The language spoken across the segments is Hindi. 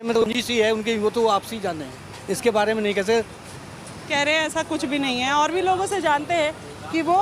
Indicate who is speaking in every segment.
Speaker 1: में तो उन्हीं सी है उनकी, वो तो आपसी जाने हैं, इसके बारे में नहीं कैसे
Speaker 2: कह रहे हैं। ऐसा कुछ भी नहीं है, और भी लोगों से जानते हैं कि वो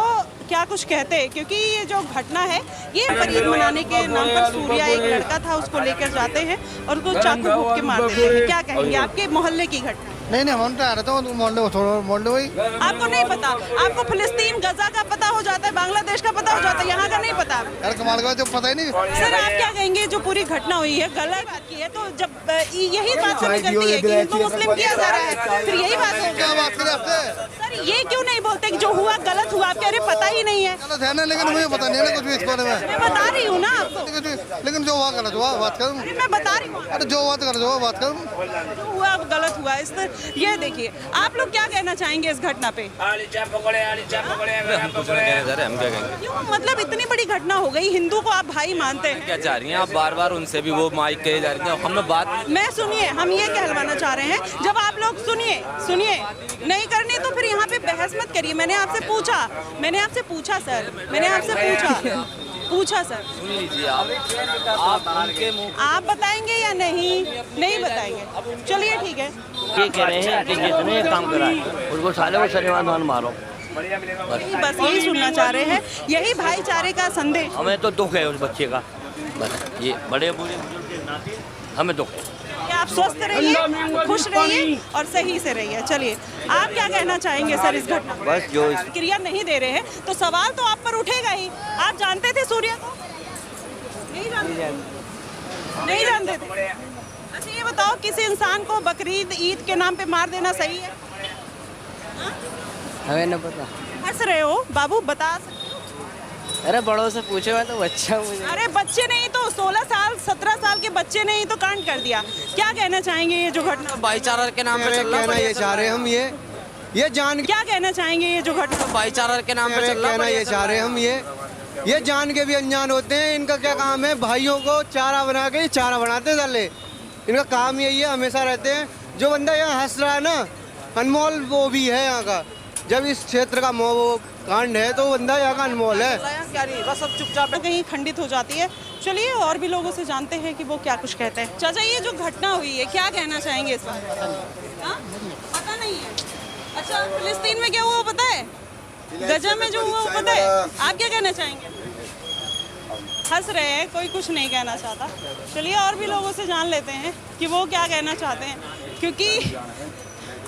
Speaker 2: क्या कुछ कहते हैं, क्योंकि ये जो घटना है ये बकरीद मनाने के नाम पर सूर्या एक लड़का था, उसको लेकर जाते हैं और उसको चाकू घूप के मार देते हैं। क्या कहेंगे, आपके मोहल्ले की घटना?
Speaker 3: नहीं हम तो आ रहे थे मोहल्ले वही।
Speaker 2: आपको नहीं पता? आपको फिलिस्तीन गजा का पता हो जाता है, बांग्लादेश का पता हो जाता है, यहाँ का नहीं पता?
Speaker 3: यार कमाल का, जो पता ही नहीं।
Speaker 2: सर आप क्या कहेंगे, जो पूरी घटना हुई है गलत बात की है, तो जब यही बात तो निकलती है कि इनको मुस्लिम किया जा रहा है, फिर यही बात होगी।
Speaker 3: क्या बात करें आपसे?
Speaker 2: सर ये क्यों नहीं बोलते कि जो हुआ गलत हुआ? आप कह रहे पता ही नहीं है।
Speaker 3: गलत है ना, लेकिन मुझे पता नहीं है ना कुछ भी इस बारे में।
Speaker 2: मैं बता रही हूँ ना आपको,
Speaker 3: लेकिन जो हुआ गलत हुआ, बात करूँ।
Speaker 2: मैं बता रही हूँ,
Speaker 3: अरे जो हुआ तो गलत हुआ, बात करूँ।
Speaker 2: जो हुआ गलत हुआ। इस ये देखिए, आप लोग क्या कहना चाहेंगे इस घटना पे?
Speaker 4: हम कुछ नहीं कहने जा रहे, हम क्या कहेंगे?
Speaker 2: क्यों, मतलब इतनी बड़ी घटना हो गई, हिंदू को आप भाई मानते हैं,
Speaker 4: क्या चाह रही हैं आप? बार बार उनसे भी वो माइक कहे जा रही हैं, हमने बात।
Speaker 2: मैं सुनिए, हम ये कहलवाना चाह रहे हैं, जब आप लोग सुनिए नहीं करनी तो फिर यहाँ पे बहस मत करिए। मैंने आपसे पूछा सर, मैंने आपसे पूछा सर।
Speaker 4: सुन लीजिए आप उनके मुंह।
Speaker 2: आप बताएंगे या नहीं बताएंगे? चलिए ठीक है।
Speaker 5: ये कह रहे हैं कि जिसने काम करा है उसको साले को सरेवान मारो।
Speaker 2: बस यही सुनना चाह रहे हैं, यही भाईचारे का संदेश।
Speaker 5: हमें तो दुख है उस बच्चे का, बस ये बड़े बुरे बुजुर्ग के नाते हमें दुख है।
Speaker 2: कि आप स्वस्थ रहिए, खुश रहिए और सही से रहिए। चलिए, आप क्या कहना चाहेंगे सर इस घटना पर?
Speaker 5: बस जो
Speaker 2: क्रिया नहीं दे रहे हैं तो सवाल तो आप पर उठेगा ही। आप जानते थे सूर्या को? नहीं जानते थे। अच्छा ये बताओ, किसी इंसान को बकरीद ईद के नाम पे मार देना सही है?
Speaker 6: हमें न पता।
Speaker 2: हंस रहे हो बाबू, बता सकते हो?
Speaker 6: अरे बड़ों से पूछे हुआ तो बच्चा मुझे।
Speaker 2: अरे बच्चे नहीं तो 16 साल 17 साल के बच्चे ने ही तो कांड कर दिया। क्या कहना चाहेंगे ये जो घटना?
Speaker 6: भाईचारा के नाम पे चल रहा है।
Speaker 3: ये चाह रहे हम ये जान
Speaker 2: क्या कहना चाहेंगे ये जो घटना?
Speaker 6: भाईचारा के नाम पे चल रहा है।
Speaker 3: ये चाह रहे हम ये जान के भी अनजान होते हैं। इनका क्या काम है? भाइयों को चारा बना के चारा बनाते डाले। इनका काम यही है, हमेशा रहते हैं। जो बंदा यहाँ हंस रहा है ना, अनमोल वो भी है यहाँ का। जब इस क्षेत्र का कांड है तो बंदा यहाँ का अनमोल है।
Speaker 2: बस अब चुपचाप कहीं खंडित हो जाती है। चलिए और भी लोगों से जानते हैं कि वो क्या कुछ कहते हैं। चाचा ये जो घटना हुई है क्या कहना चाहेंगे इस बारे में? हाँ? पता नहीं है। अच्छा फिलिस्तीन में क्या हुआ पता है? गजा में जो हुआ पता है? आप क्या कहना चाहेंगे? हंस रहे हैं, कोई कुछ नहीं कहना चाहता। चलिए और भी लोगों से जान लेते हैं कि वो क्या कहना चाहते हैं, क्योंकि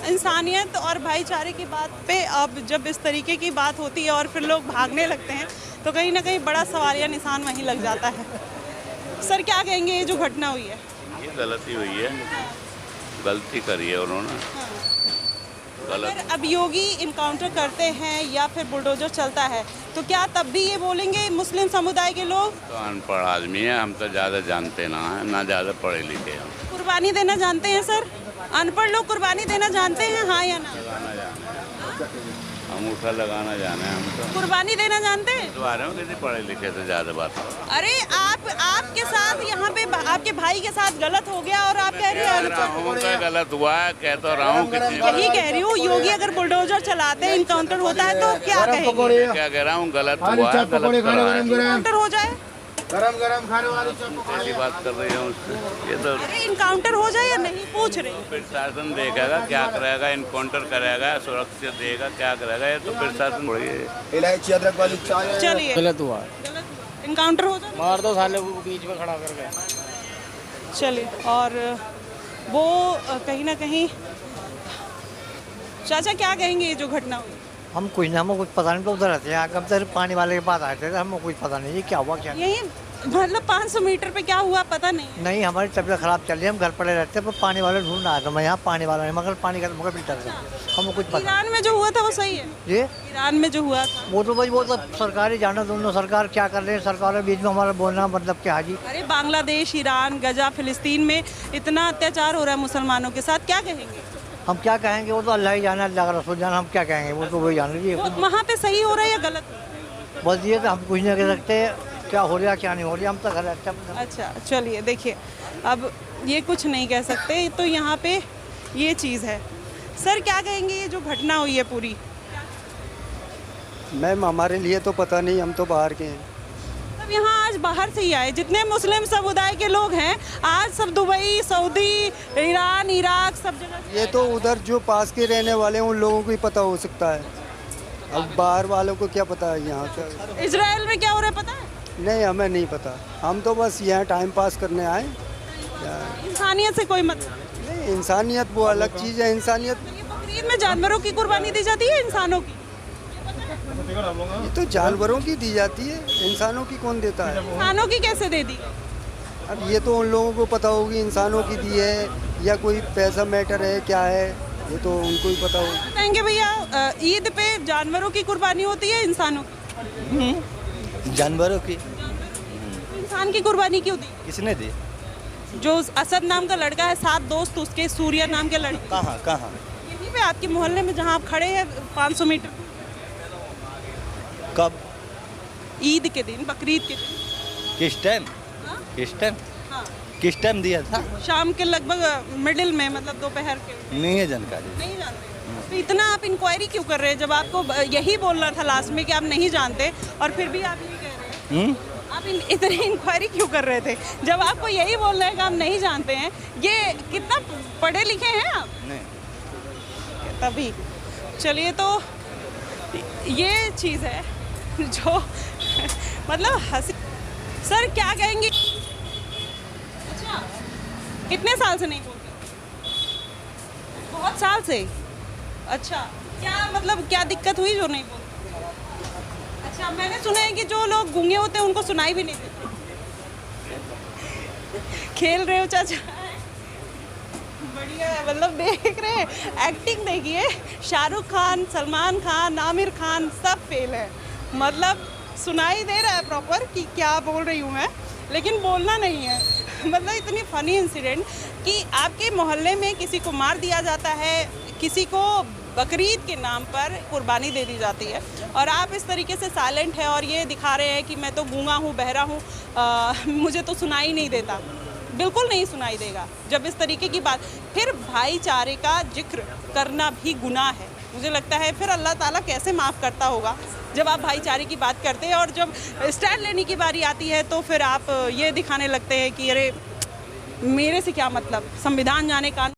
Speaker 2: इंसानियत और भाईचारे की बात पे अब जब इस तरीके की बात होती है और फिर लोग भागने लगते हैं तो कहीं ना कहीं बड़ा सवालिया निशान वहीं लग जाता है। सर क्या कहेंगे ये जो घटना हुई है?
Speaker 7: ये गलती हुई है, गलती करी है उन्होंने।
Speaker 2: अगर अब योगी इनकाउंटर करते हैं या फिर बुलडोजर चलता है तो क्या तब भी ये बोलेंगे मुस्लिम समुदाय के लोग?
Speaker 7: तो अनपढ़ आदमी है, हम तो ज़्यादा जानते ना हैं, ना ज़्यादा पढ़े लिखे हैं।
Speaker 2: कुर्बानी देना जानते हैं सर? अनपढ़ लोग कुर्बानी देना जानते हैं, हाँ या ना?
Speaker 7: अंगूठा लगाना जाने हम तो।
Speaker 2: कुर्बानी देना जानते हैं?
Speaker 7: तो आ रहे हो किसी पढ़े लिखे से ज़्यादा बात।
Speaker 2: अरे आपके साथ यहाँ पे आपके भाई के साथ गलत हो गया और आप कह रही हैं
Speaker 7: गलत हुआ है, कह तो रहा हूँ।
Speaker 2: यही कह रही हूँ, योगी अगर बुलडोजर चलाते हैं, इनकाउंटर होता है तो क्या कहेंगे?
Speaker 7: क्या कह रहा हूँ, गलत हुआ है, गलत करा है।
Speaker 2: इनकाउंटर हो जाए,
Speaker 3: गरम खाने वाली
Speaker 7: कैसी बात कर रही हूँ उससे? ये तो
Speaker 2: अरे इनकाउंटर हो जाए या नहीं पूछ रही।
Speaker 7: प्रशासन देखेगा क्या करेगा, इनकाउंटर करेगा, सुरक्षा देगा, क्या करेगा, ये तो प्रशासन बढ़िए।
Speaker 3: इलायची अदरक वाली चाय
Speaker 2: चलिए
Speaker 6: गलत हुआ,
Speaker 2: इनकाउंटर हो जाए,
Speaker 6: मार दो साले को बीच में खड़ा करके।
Speaker 2: चलिए और वो कहीं ना कहीं चाचा क्या कहेंगे ये जो घटना हुई?
Speaker 8: हम कुछ नहीं, हमको कुछ पता नहीं, तो उधर रहते हैं। कब तक पानी वाले के पास आए थे, हमको कुछ पता नहीं ये क्या हुआ क्या नहीं।
Speaker 2: यही मतलब 500 मीटर पे क्या हुआ पता नहीं?
Speaker 8: नहीं, हमारी तबीयत खराब चल रही है, हम घर पड़े रहते हैं, पर पानी वाले ढूंढ आया था मैं यहाँ। पानी वाला नहीं, मगर पानी का मगर फिल्टर है, हमको कुछ पता।
Speaker 2: ईरान में जो हुआ था वो सही है?
Speaker 8: ये
Speaker 2: ईरान में जो हुआ था
Speaker 8: वो तो भाई वो तो सरकार ही जाना, दोनों सरकार क्या कर रहे हैं, सरकार के बीच में हमारा बोलना मतलब क्या है जी।
Speaker 2: अरे बांग्लादेश, ईरान, गजा, फिलिस्तीन में इतना अत्याचार हो रहा है मुसलमानों के साथ, क्या कहेंगे?
Speaker 8: हम क्या कहेंगे, वो तो अल्लाह ही जाना, अल्लाह का रसूल जाना, हम क्या कहेंगे, वो तो वही जान लीजिए।
Speaker 2: वहाँ पे सही हो रहा है या गलत?
Speaker 8: बस ये तो हम कुछ नहीं कह सकते क्या हो रहा क्या नहीं हो रहा, हम तो घर रहते हैं।
Speaker 2: अच्छा चलिए देखिए, अब ये कुछ नहीं कह सकते, तो यहाँ पे ये चीज़ है। सर क्या कहेंगे ये जो घटना हुई है पूरी?
Speaker 9: मैम हमारे लिए तो पता नहीं, हम तो बाहर के हैं।
Speaker 2: तब आप यहाँ आज बाहर से ही आए, जितने मुस्लिम समुदाय के लोग हैं आज सब दुबई, सऊदी, ईरान, इराक सब जगह।
Speaker 3: ये तो उधर जो पास के रहने वाले हैं उन लोगों को ही पता हो सकता है, अब बाहर वालों को क्या पता है यहाँ का।
Speaker 2: इजराइल में क्या हो रहा है पता है?
Speaker 3: नहीं, हमें नहीं पता, हम तो बस यहाँ टाइम पास करने आए।
Speaker 2: इंसानियत से कोई मतलब
Speaker 3: नहीं, इंसानियत वो अलग चीज़ है। इंसानियत
Speaker 2: नहीं। बकरीद में जानवरों की कुर्बानी दी जाती है इंसानों की?
Speaker 3: ये तो जानवरों की दी जाती है, इंसानों की कौन देता है।
Speaker 2: इंसानों की कैसे दे दी?
Speaker 3: अब ये तो उन लोगों को पता होगी इंसानों की दी है या कोई पैसा मैटर है क्या है, ये तो उनको ही पता होगा।
Speaker 2: बताएंगे भैया, ईद पे जानवरों की कुर्बानी होती है इंसानों की?
Speaker 9: जानवरों की
Speaker 2: इंसान की कुर्बानी क्यों दी?
Speaker 9: किसने दी?
Speaker 2: जो असद नाम का लड़का है, 7 दोस्त उसके, सूर्या नाम के लड़के,
Speaker 9: कहाँ
Speaker 2: यहीं पे आपके मोहल्ले में जहाँ आप खड़े हैं 500 मीटर।
Speaker 9: कब?
Speaker 2: ईद के दिन, बकरीद के दिन।
Speaker 9: किस टाइम?
Speaker 2: हाँ?
Speaker 9: किस टाइम?
Speaker 2: हाँ,
Speaker 9: किस टाइम दिया था?
Speaker 2: शाम के लगभग मिडिल में, मतलब दोपहर के।
Speaker 9: नहीं है जानकारी।
Speaker 2: नहीं जानते तो इतना आप इंक्वायरी क्यों कर रहे हैं जब आपको यही बोलना था लास्ट में कि आप नहीं जानते, और फिर भी आप यही कह रहे हैं? आप इतनी इंक्वायरी क्यों कर रहे थे जब आपको यही बोलना है कि आप नहीं जानते हैं? ये कितना पढ़े लिखे हैं आप?
Speaker 9: नहीं।
Speaker 2: तभी चलिए, तो ये चीज़ है जो मतलब हंसी। सर क्या कहेंगे? अच्छा, कितने साल से नहीं बोलते? बहुत साल से। अच्छा, क्या मतलब क्या दिक्कत हुई जो नहीं बोलते? अच्छा, मैंने सुना है कि जो लोग गूंगे होते हैं उनको सुनाई भी नहीं देती। खेल रहे हो चाचा? बढ़िया है, मतलब देख रहे हैं, एक्टिंग देखिए, शाहरुख खान, सलमान खान, आमिर खान सब फेल है। मतलब सुनाई दे रहा है प्रॉपर कि क्या बोल रही हूँ मैं, लेकिन बोलना नहीं है। मतलब इतनी फनी इंसिडेंट कि आपके मोहल्ले में किसी को मार दिया जाता है, किसी को बकरीद के नाम पर कुर्बानी दे दी जाती है, और आप इस तरीके से साइलेंट है और ये दिखा रहे हैं कि मैं तो गूंगा हूँ, बहरा हूँ, मुझे तो सुनाई नहीं देता। बिल्कुल नहीं सुनाई देगा जब इस तरीके की बात। फिर भाईचारे का जिक्र करना भी गुनाह है। मुझे लगता है फिर अल्लाह ताला कैसे माफ़ करता होगा जब आप भाईचारे की बात करते हैं, और जब स्टैंड लेने की बारी आती है तो फिर आप ये दिखाने लगते हैं कि अरे मेरे से क्या मतलब, संविधान जाने, कानून